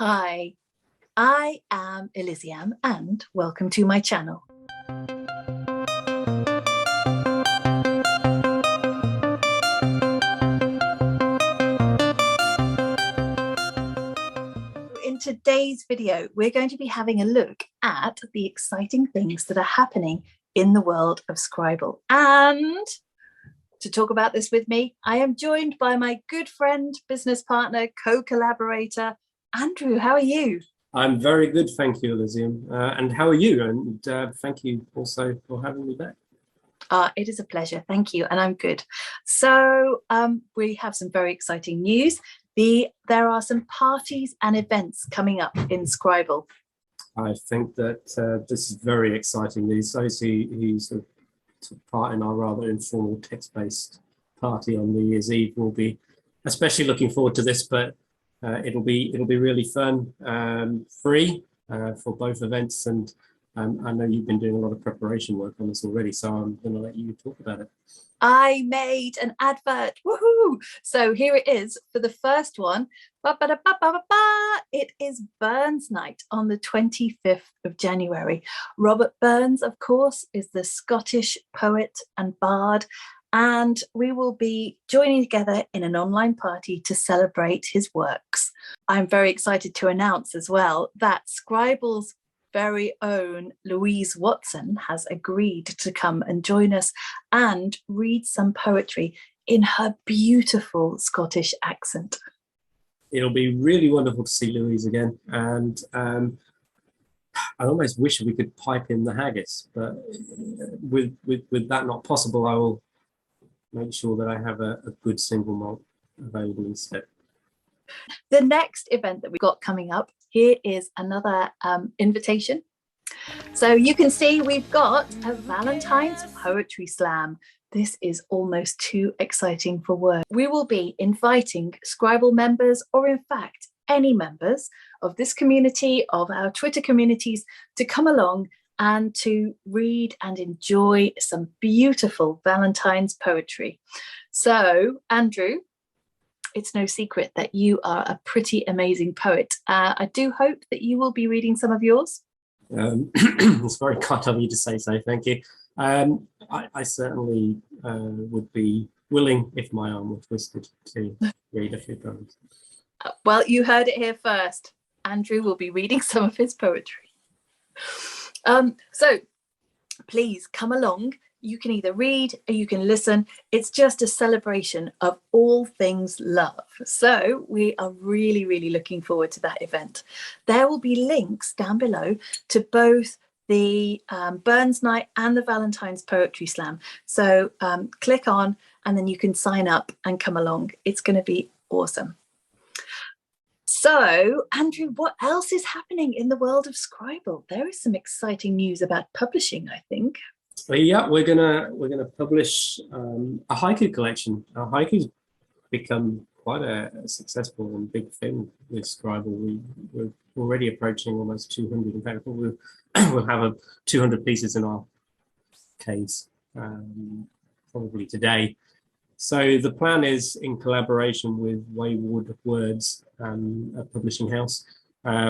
Hi, I am Eliziam and welcome to my channel. In today's video, we're going to be having a look at the exciting things that are happening in the world of Scribble. And to talk about this with me, I am joined by my good friend, business partner, co-collaborator, Andrew. How are you? I'm very good, thank you, Eliziam. And how are you? And thank you also for having me back. It is a pleasure, thank you, and I'm good. So we have some very exciting news. There are some parties and events coming up in Scribble. I think that this is very exciting news. Those who took part in our rather informal text-based party on New Year's Eve will be especially looking forward to this, but it'll be really fun, free for both events, and I know you've been doing a lot of preparation work on this already, so I'm going to let you talk about it. I made an advert, woohoo! So here it is for the first one. It is Burns Night on the 25th of January. Robert Burns, of course, is the Scottish poet and bard, and we will be joining together in an online party to celebrate his works. I'm very excited to announce as well that Scribble's very own Louise Watson has agreed to come and join us and read some poetry in her beautiful Scottish accent. It'll be really wonderful to see Louise again, and I almost wish we could pipe in the haggis, but with that not possible, I will make sure that I have a good single malt available instead. The next event that we've got coming up, here is another invitation. So you can see we've got a Valentine's Poetry Slam. This is almost too exciting for words. We will be inviting Scribble members, or in fact, any members of this community, of our Twitter communities, to come along and to read and enjoy some beautiful Valentine's poetry. So, Andrew, it's no secret that you are a pretty amazing poet. I do hope that you will be reading some of yours. It's very kind of you to say so, thank you. I certainly would be willing, if my arm were twisted, to read a few poems. Well, you heard it here first. Andrew will be reading some of his poetry. So please come along. You can either read or you can listen. It's just a celebration of all things love. So we are really, really looking forward to that event. There will be links down below to both the Burns Night and the Valentine's Poetry Slam. So click on and then you can sign up and come along. It's going to be awesome. So, Andrew, what else is happening in the world of Scribble? There is some exciting news about publishing, I think. Well, yeah, we're gonna publish a haiku collection. Our haiku's become quite a successful and big thing with Scribble. We're already approaching almost 200. In fact, we'll have 200 pieces in our case probably today. So the plan is, in collaboration with Wayward Words, a publishing house,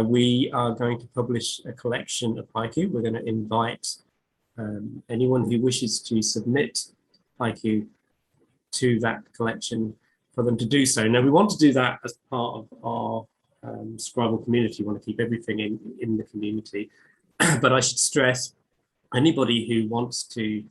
we are going to publish a collection of haiku. We're going to invite anyone who wishes to submit haiku to that collection for them to do so. Now, we want to do that as part of our Scribble community. We want to keep everything in the community. But I should stress, anybody who wants to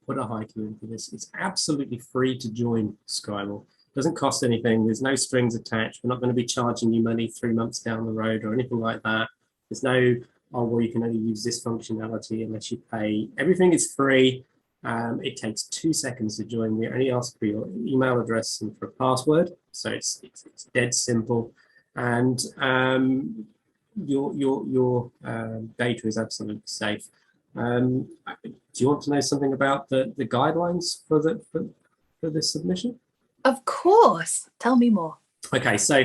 put a haiku into this, it's absolutely free to join Scribble. It doesn't cost anything. There's no strings attached. We're not going to be charging you money 3 months down the road or anything like that. There's no, oh, well, you can only use this functionality unless you pay. Everything is free. It takes 2 seconds to join. We only ask for your email address and for a password. So it's dead simple. And your data is absolutely safe. Do you want to know something about the guidelines for this submission? Of course. Tell me more. Okay, so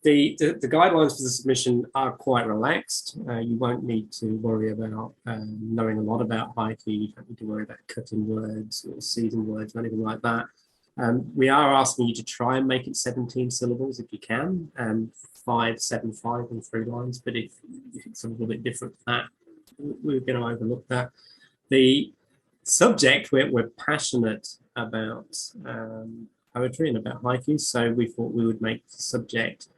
the guidelines for the submission are quite relaxed. You won't need to worry about knowing a lot about haiku. You don't need to worry about cutting words or seizing words or anything like that. We are asking you to try and make it 17 syllables if you can, and 5, 7, 5 and 3 lines. But if it's a little bit different than that, we're going to overlook that. The subject, we're passionate about poetry and about haiku, so we thought we would make the subject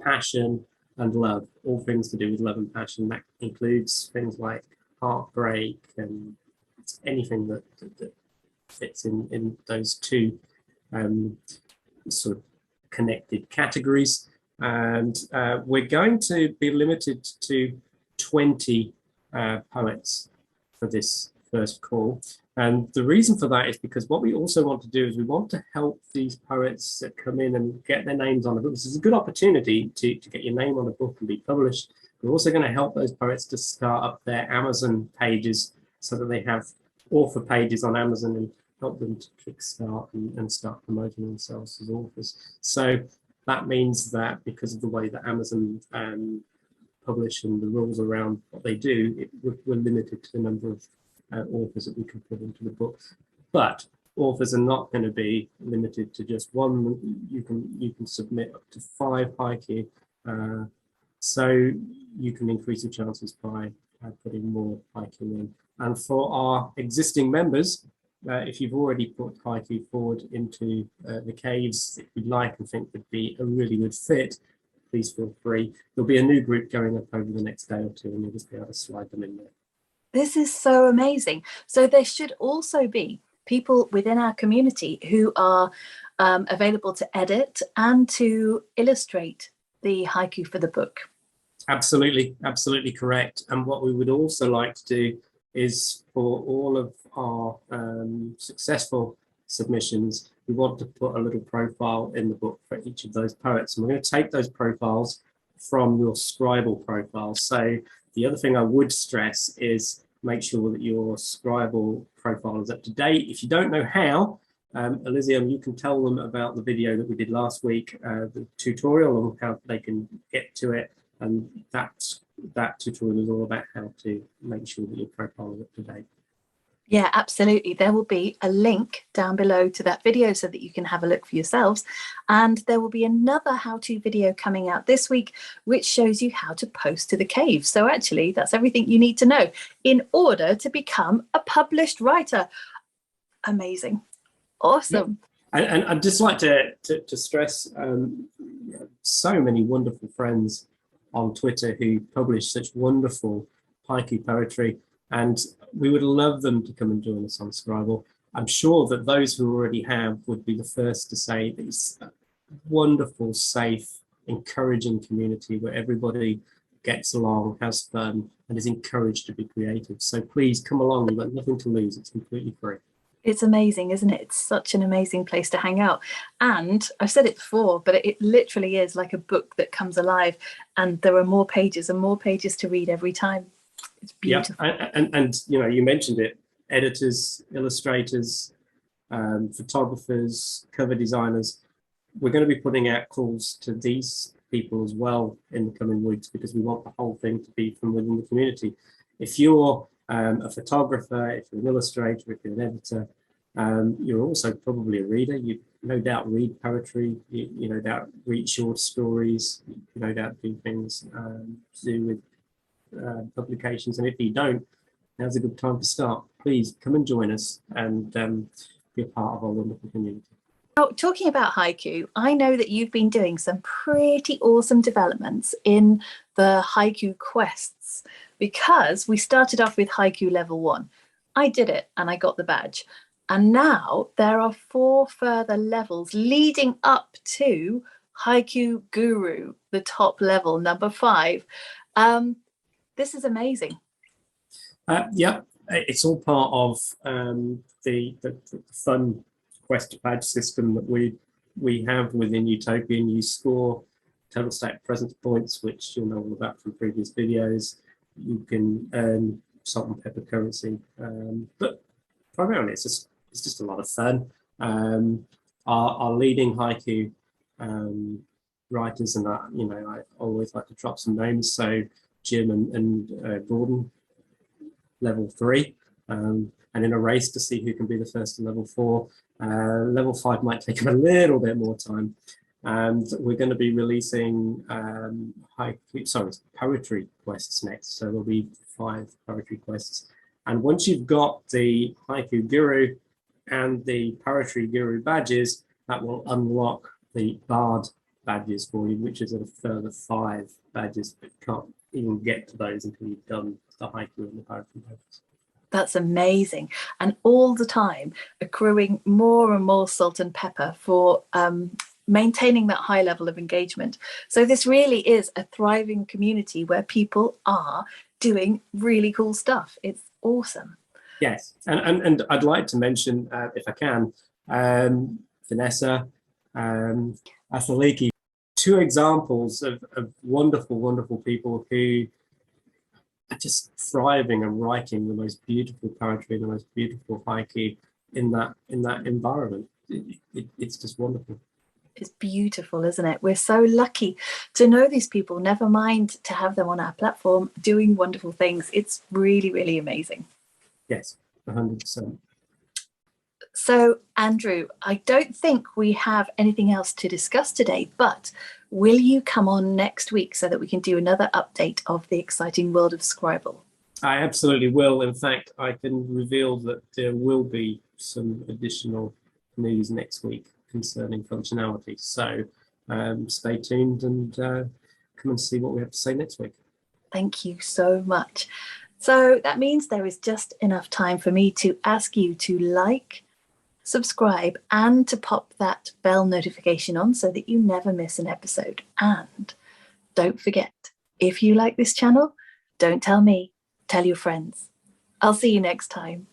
passion and love, all things to do with love and passion. That includes things like heartbreak and anything that fits in those two sort of connected categories. And we're going to be limited to 20 poets for this first call. And the reason for that is because what we also want to do is we want to help these poets that come in and get their names on a book. This is a good opportunity to get your name on a book and be published. We're also going to help those poets to start up their Amazon pages so that they have author pages on Amazon and help them to kickstart and start promoting themselves as authors. So that means that because of the way that Amazon publish and the rules around what they do, we're limited to the number of authors that we can put into the book. But authors are not going to be limited to just one. You can submit up to 5 haiku, so you can increase your chances by putting more haiku in. And for our existing members, if you've already put haiku forward into the caves that you'd like and think would be a really good fit, please feel free. There'll be a new group going up over the next day or two, and you'll just be able to slide them in there. This is so amazing. So there should also be people within our community who are available to edit and to illustrate the haiku for the book. Absolutely, absolutely correct. And what we would also like to do is for all of our successful submissions, we want to put a little profile in the book for each of those poets. And we're going to take those profiles from your Scribble profile. So the other thing I would stress is make sure that your Scribble profile is up to date. If you don't know how, Eliziam, you can tell them about the video that we did last week, the tutorial on how they can get to it. And that tutorial is all about how to make sure that your profile is up to date. Yeah, absolutely. There will be a link down below to that video so that you can have a look for yourselves. And there will be another how-to video coming out this week, which shows you how to post to the cave. So actually, that's everything you need to know in order to become a published writer. Amazing. Awesome. Yeah. And I'd just like to stress so many wonderful friends on Twitter who publish such wonderful haiku poetry. And we would love them to come and join us on Scribble. I'm sure that those who already have would be the first to say that it's a wonderful, safe, encouraging community where everybody gets along, has fun, and is encouraged to be creative. So please come along. You've got nothing to lose. It's completely free. It's amazing, isn't it? It's such an amazing place to hang out. And I've said it before, but it literally is like a book that comes alive, and there are more pages and more pages to read every time. It's beautiful. Yeah, and you know, you mentioned it, editors, illustrators, photographers, cover designers. We're going to be putting out calls to these people as well in the coming weeks because we want the whole thing to be from within the community. If you're a photographer, if you're an illustrator, if you're an editor, you're also probably a reader. You no doubt read poetry, you no doubt read short stories, you no doubt do things to do with publications. And if you don't, now's a good time to start. Please come and join us and be a part of our wonderful community. Now, talking about haiku, I know that you've been doing some pretty awesome developments in the haiku quests, because we started off with haiku level 1. I did it and I got the badge. And now there are 4 further levels leading up to Haiku Guru, the top level, number 5. This is amazing. Yeah, it's all part of the fun quest badge system that we have within Utopian. You score total stack presence points, which you'll know all about from previous videos. You can earn salt and pepper currency, but primarily it's just a lot of fun. Our leading haiku writers, and I always like to drop some names. So Jim and Gordon, level 3, and in a race to see who can be the first to level 4, Level 5 might take a little bit more time. And we're going to be releasing poetry quests next. So there'll be 5 poetry quests. And once you've got the Haiku Guru and the Poetry Guru badges, that will unlock the Bard badges for you, which is a further 5 badges, but you can't even get to those until you've done the Haiku and the Poetry badges. That's amazing. And all the time accruing more and more salt and pepper for maintaining that high level of engagement. So this really is a thriving community where people are doing really cool stuff. It's awesome. Yes, and I'd like to mention, if I can, Vanessa, Athaliki, 2 examples of wonderful, wonderful people who are just thriving and writing the most beautiful poetry and the most beautiful haiku in that environment. It's just wonderful. It's beautiful, isn't it? We're so lucky to know these people, never mind to have them on our platform doing wonderful things. It's really, really amazing. Yes, 100%. So, Andrew, I don't think we have anything else to discuss today, but will you come on next week so that we can do another update of the exciting world of Scribble? I absolutely will. In fact, I can reveal that there will be some additional news next week concerning functionality. So stay tuned and come and see what we have to say next week. Thank you so much. So that means there is just enough time for me to ask you to like, subscribe, and to pop that bell notification on so that you never miss an episode. And don't forget, if you like this channel, don't tell me, tell your friends. I'll see you next time.